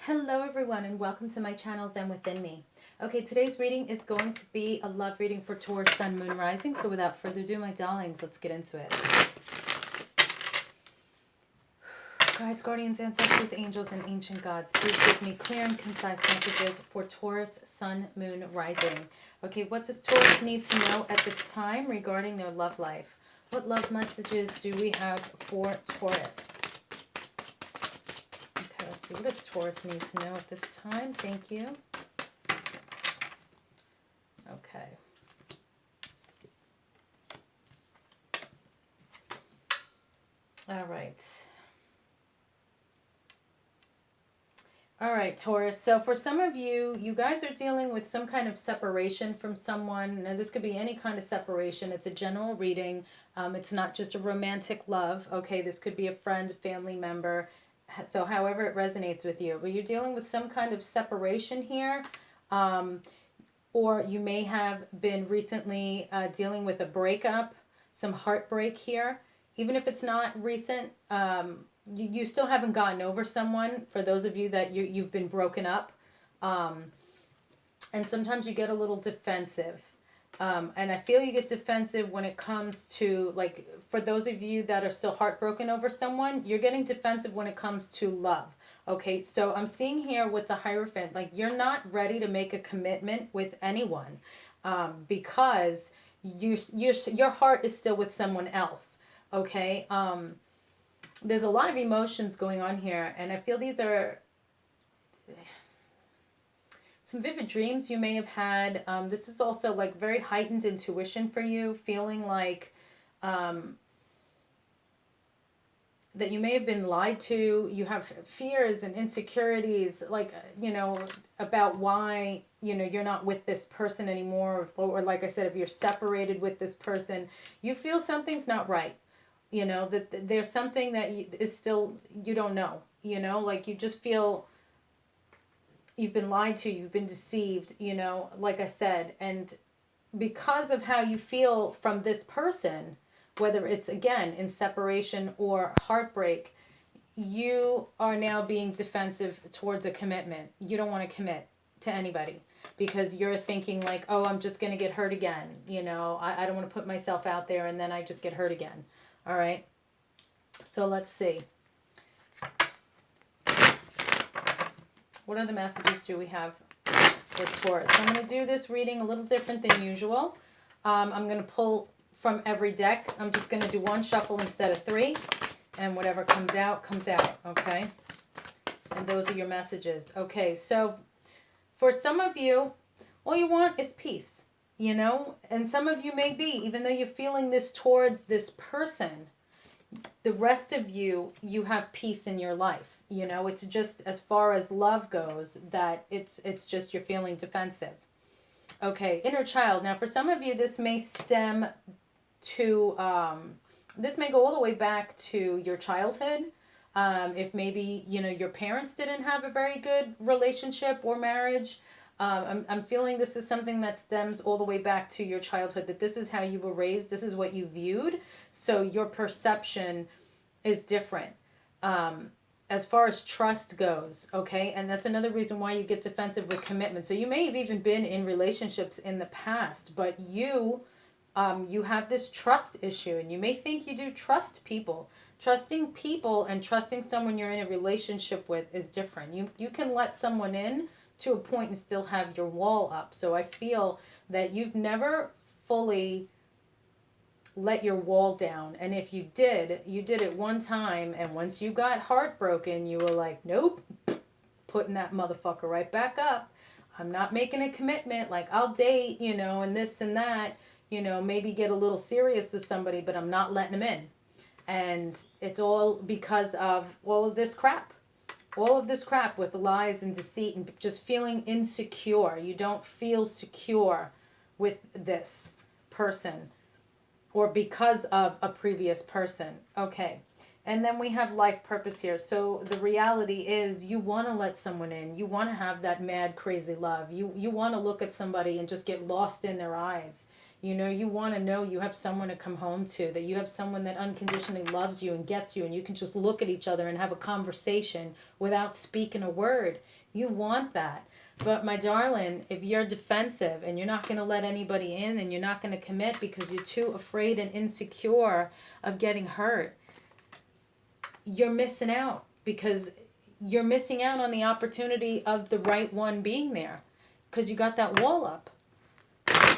Hello everyone and welcome to my channel Zen Within Me. Okay, today's reading is going to be a love reading for Taurus, Sun, Moon, Rising. So without further ado, my darlings, let's get into it. Guides, guardians, ancestors, angels, and ancient gods, please give me clear and concise messages for Taurus, Sun, Moon, Rising. Okay, what does Taurus need to know at this time regarding their love life? What love messages do we have for Taurus? See, what does Taurus need to know at this time? Thank you. Okay. All right. All right, Taurus. So for some of you, you guys are dealing with some kind of separation from someone. Now, this could be any kind of separation. It's a general reading. It's not just a romantic love. Okay, this could be a friend, family member. So however it resonates with you. But you're dealing with some kind of separation here. Or you may have been recently dealing with a breakup, some heartbreak here. Even if it's not recent, you still haven't gotten over someone. For those of you that you've been broken up. And sometimes you get a little defensive. And I feel you get defensive when it comes to, like, for those of you that are still heartbroken over someone, you're getting defensive when it comes to love. Okay, so I'm seeing here with the Hierophant, like, you're not ready to make a commitment with anyone because your heart is still with someone else. Okay, there's a lot of emotions going on here, and I feel these are some vivid dreams you may have had. This is also like very heightened intuition for you, feeling like that you may have been lied to. You have fears and insecurities, like, about why, you're not with this person anymore. Or like I said, if you're separated with this person, you feel something's not right. That there's something that is still, you don't know, like you just feel you've been lied to, you've been deceived, like I said. And because of how you feel from this person, whether it's, again, in separation or heartbreak, you are now being defensive towards a commitment. You don't want to commit to anybody because you're thinking like, oh, I'm just going to get hurt again. I don't want to put myself out there and then I just get hurt again. All right. So let's see. What other messages do we have for Taurus? I'm going to do this reading a little different than usual. I'm going to pull from every deck. I'm just going to do one shuffle instead of three. And whatever comes out, okay? And those are your messages. Okay, so for some of you, all you want is peace, And some of you may be, even though you're feeling this towards this person, the rest of you have peace in your life. It's just, as far as love goes, that it's just you're feeling defensive. Okay, inner child. Now, for some of you, this may stem to, this may go all the way back to your childhood. If maybe, your parents didn't have a very good relationship or marriage. I'm feeling this is something that stems all the way back to your childhood, that this is how you were raised, this is what you viewed, so your perception is different. As far as trust goes, okay? And that's another reason why you get defensive with commitment. So you may have even been in relationships in the past, but you have this trust issue, and you may think you do trust people. Trusting people and trusting someone you're in a relationship with is different. You can let someone in to a point and still have your wall up. So I feel that you've never fully let your wall down. And if you did, you did it one time, and once you got heartbroken, you were like, nope, putting that motherfucker right back up. I'm not making a commitment, like I'll date, and this and that, maybe get a little serious with somebody, but I'm not letting them in. And it's all because of all of this crap. All of this crap with lies and deceit and just feeling insecure. You don't feel secure with this person or because of a previous person. Okay. And then we have life purpose here. So the reality is you want to let someone in. You want to have that mad, crazy love. You want to look at somebody and just get lost in their eyes. You know, you want to know you have someone to come home to, that you have someone that unconditionally loves you and gets you, and you can just look at each other and have a conversation without speaking a word. You want that. But my darling, if you're defensive and you're not going to let anybody in and you're not going to commit because you're too afraid and insecure of getting hurt, you're missing out, because you're missing out on the opportunity of the right one being there because you got that wall up.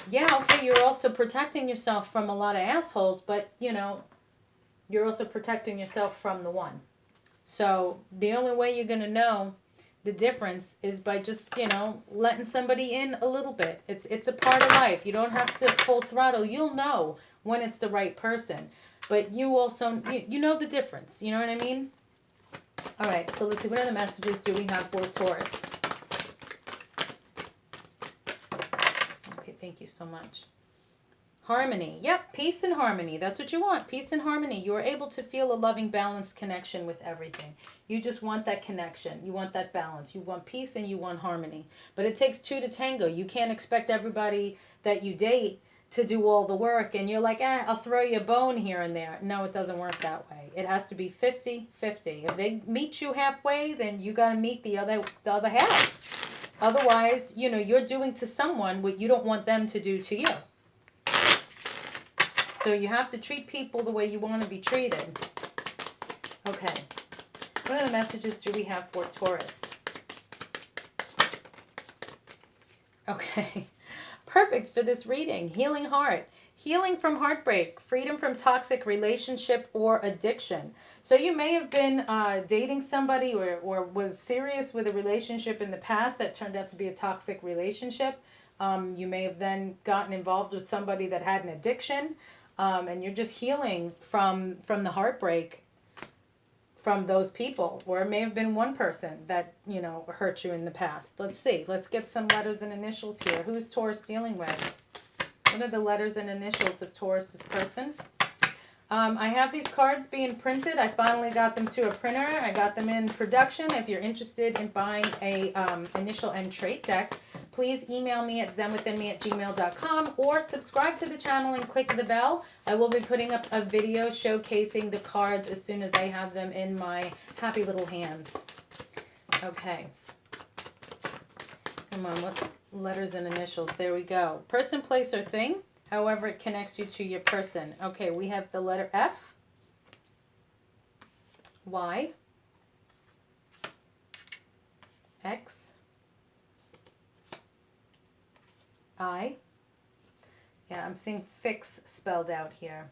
Yeah, okay, you're also protecting yourself from a lot of assholes, but, you know, you're also protecting yourself from the one. So the only way you're going to know the difference is by just, you know, letting somebody in a little bit. It's a part of life. You don't have to full throttle. You'll know when it's the right person. But you also, you know the difference. You know what I mean? All right, so let's see. What other messages do we have for Taurus? Okay, thank you so much. Harmony. Yep, peace and harmony. That's what you want. Peace and harmony. You are able to feel a loving, balanced connection with everything. You just want that connection. You want that balance. You want peace and you want harmony. But it takes two to tango. You can't expect everybody that you date to do all the work and you're like, I'll throw you a bone here and there. No, it doesn't work that way. It has to be 50-50. If they meet you halfway, then you got to meet the other half. Otherwise, you know, you're doing to someone what you don't want them to do to you. So you have to treat people the way you want to be treated. Okay. What other messages do we have for Taurus? Okay. Perfect for this reading. Healing heart. Healing from heartbreak. Freedom from toxic relationship or addiction. So you may have been dating somebody or was serious with a relationship in the past that turned out to be a toxic relationship. You may have then gotten involved with somebody that had an addiction. And you're just healing from the heartbreak from those people. Or it may have been one person that, you know, hurt you in the past. Let's see. Let's get some letters and initials here. Who's Taurus dealing with? What are the letters and initials of Taurus's person? I have these cards being printed. I finally got them to a printer. I got them in production. If you're interested in buying a initial and trait deck, please email me at zenwithinme@gmail.com or subscribe to the channel and click the bell. I will be putting up a video showcasing the cards as soon as I have them in my happy little hands. Okay. Come on, what letters and initials? There we go. Person, place, or thing. However it connects you to your person. Okay, we have the letter F, Y, X, I. Yeah, I'm seeing fix spelled out here.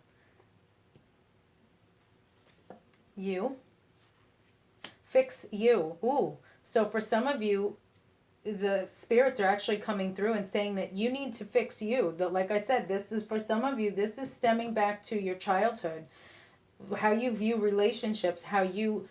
U. Fix you. Ooh. So for some of you, the spirits are actually coming through and saying that you need to fix you. Like I said, this is for some of you, this is stemming back to your childhood. How you view relationships, how you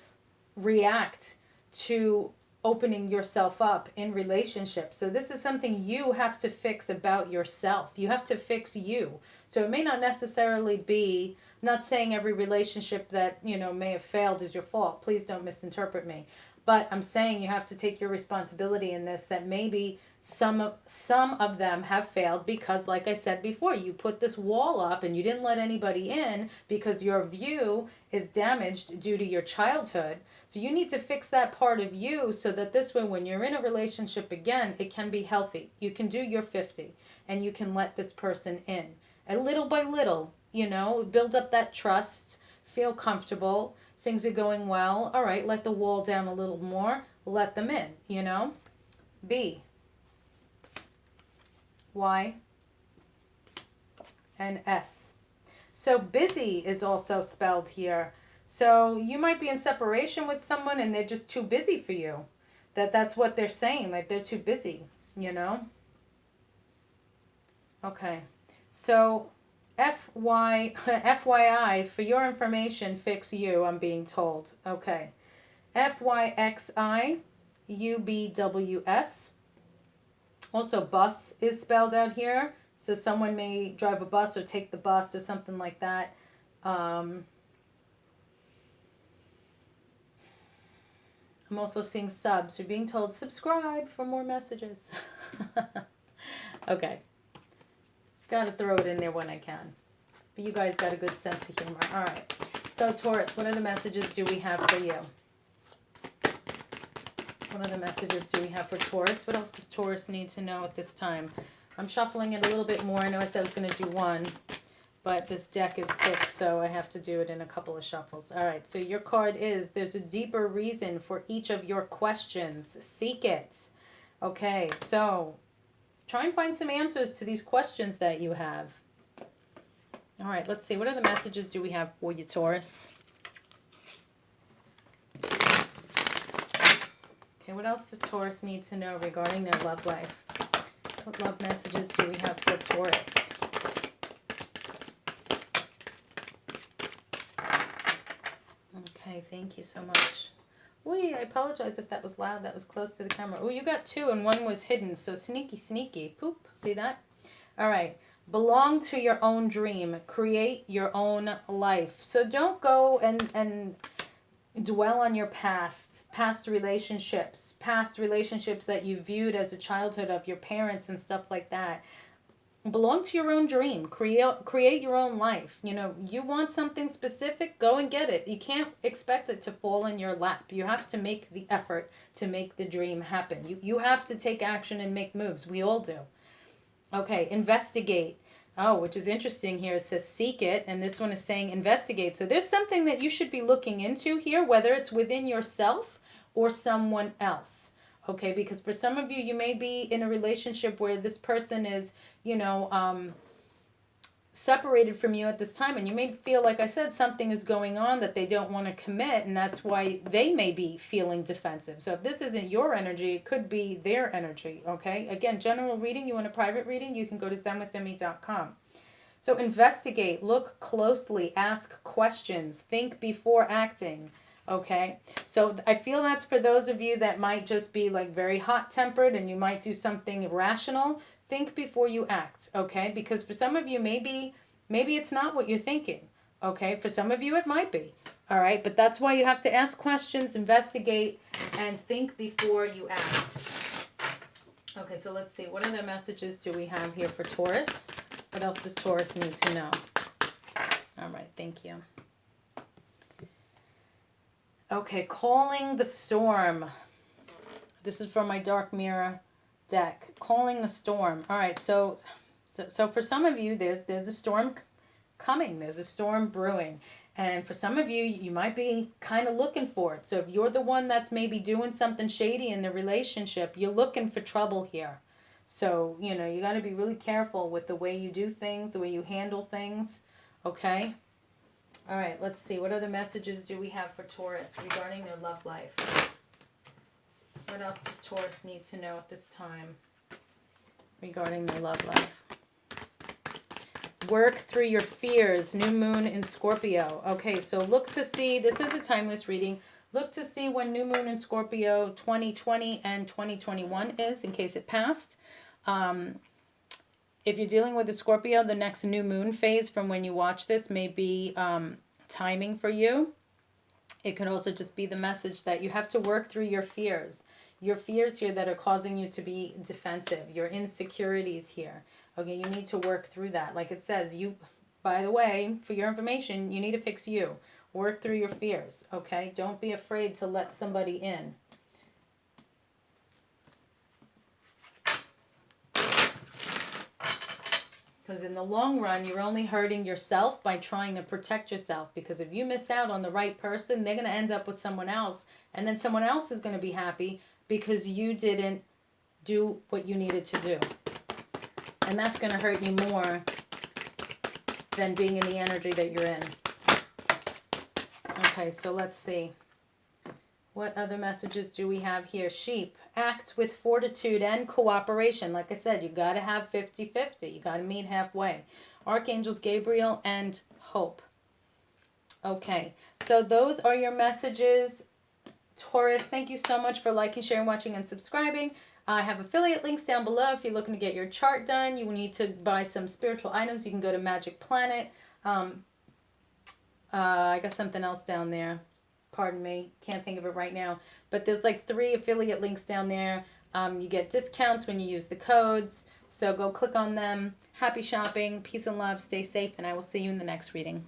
react to opening yourself up in relationships. So this is something you have to fix about yourself. You have to fix you. So it may not necessarily be, I'm not saying every relationship that, you know, may have failed is your fault. Please don't misinterpret me. But I'm saying you have to take your responsibility in this, that maybe some of them have failed because, like I said before, you put this wall up and you didn't let anybody in because your view is damaged due to your childhood. So you need to fix that part of you so that this way, when you're in a relationship again, it can be healthy. You can do your 50 and you can let this person in. And little by little, you know, build up that trust, feel comfortable. Things are going well. All right, let the wall down a little more. Let them in, you know. B, Y, and S. So busy is also spelled here. So you might be in separation with someone and they're just too busy for you. That's what they're saying, like they're too busy, you know. Okay, so FYI, for your information, fix you, I'm being told. Okay. FYXI, UBWS. Also, bus is spelled out here. So someone may drive a bus or take the bus or something like that. I'm also seeing subs. You're being told subscribe for more messages. Okay. Gotta throw it in there when I can. But you guys got a good sense of humor. All right. So, Taurus, what other messages do we have for you? What other messages do we have for Taurus? What else does Taurus need to know at this time? I'm shuffling it a little bit more. I know I said I was going to do one, but this deck is thick, so I have to do it in a couple of shuffles. All right, so your card is, there's a deeper reason for each of your questions. Seek it. Okay, so try and find some answers to these questions that you have. All right, let's see. What other messages do we have for you, Taurus? Okay, what else does Taurus need to know regarding their love life? What love messages do we have for Taurus? Okay, thank you so much. Wait, I apologize if that was loud. That was close to the camera. Oh, you got two and one was hidden. So sneaky, sneaky. Poop. See that? All right. Belong to your own dream. Create your own life. So don't go and dwell on your past relationships that you viewed as a childhood of your parents and stuff like that. Belong to your own dream. Create your own life. You know, you want something specific, go and get it. You can't expect it to fall in your lap. You have to make the effort to make the dream happen. You have to take action and make moves. We all do. Okay, investigate. Oh, which is interesting here. It says seek it, and this one is saying investigate. So there's something that you should be looking into here, whether it's within yourself or someone else. Okay, because for some of you, you may be in a relationship where this person is, you know, separated from you at this time, and you may feel, like I said, something is going on that they don't want to commit, and that's why they may be feeling defensive. So if this isn't your energy, it could be their energy. Okay, again, general reading. You want a private reading, you can go to zenwithme.com. So investigate, look closely, ask questions, think before acting. Okay, so I feel that's for those of you that might just be like very hot-tempered and you might do something irrational. Think before you act, okay? Because for some of you, maybe it's not what you're thinking, okay? For some of you, it might be, all right? But that's why you have to ask questions, investigate, and think before you act. Okay, so let's see. What other messages do we have here for Taurus? What else does Taurus need to know? All right, thank you. Okay, calling the storm. This is from my Dark Mirror deck. Calling the storm. All right, so for some of you, there's a storm coming. There's a storm brewing. And for some of you, you might be kind of looking for it. So if you're the one that's maybe doing something shady in the relationship, you're looking for trouble here. So, you know, you got to be really careful with the way you do things, the way you handle things, okay? All right, let's see. What other messages do we have for Taurus regarding their love life? What else does Taurus need to know at this time regarding their love life? Work through your fears. New moon in Scorpio. Okay, so look to see. This is a timeless reading. Look to see when new moon in Scorpio 2020 and 2021 is, in case it passed. If you're dealing with a Scorpio, the next new moon phase from when you watch this may be timing for you. It could also just be the message that you have to work through your fears. Your fears here that are causing you to be defensive. Your insecurities here. Okay, you need to work through that. Like it says, by the way, for your information, you need to fix you. Work through your fears, okay? Don't be afraid to let somebody in. Because in the long run, you're only hurting yourself by trying to protect yourself. Because if you miss out on the right person, they're going to end up with someone else. And then someone else is going to be happy because you didn't do what you needed to do. And that's going to hurt you more than being in the energy that you're in. Okay, so let's see. What other messages do we have here? Sheep, act with fortitude and cooperation. Like I said, you got to have 50-50. You got to meet halfway. Archangels Gabriel and Hope. Okay, so those are your messages. Taurus, thank you so much for liking, sharing, watching, and subscribing. I have affiliate links down below. If you're looking to get your chart done, you will need to buy some spiritual items. You can go to Magic Planet. I got something else down there. Pardon me, can't think of it right now. But there's like 3 affiliate links down there. You get discounts when you use the codes. So go click on them. Happy shopping, peace and love, stay safe, and I will see you in the next reading.